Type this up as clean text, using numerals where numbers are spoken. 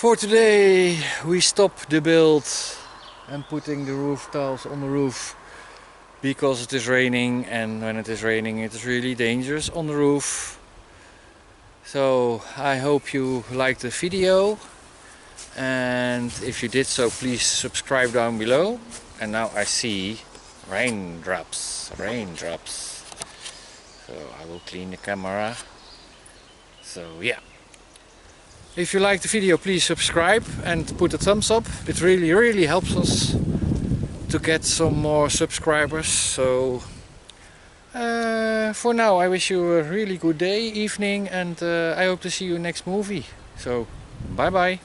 For today we stop the build and putting the roof tiles on the roof because it is raining, and when it is raining it is really dangerous on the roof. So I hope you liked the video, and if you did so, please subscribe down below. And now I see raindrops. So I will clean the camera. So yeah. If you like the video, please subscribe and put a thumbs up. It really helps us to get some more subscribers. So for now I wish you a really good day, evening, and I hope to see you next movie. So bye bye.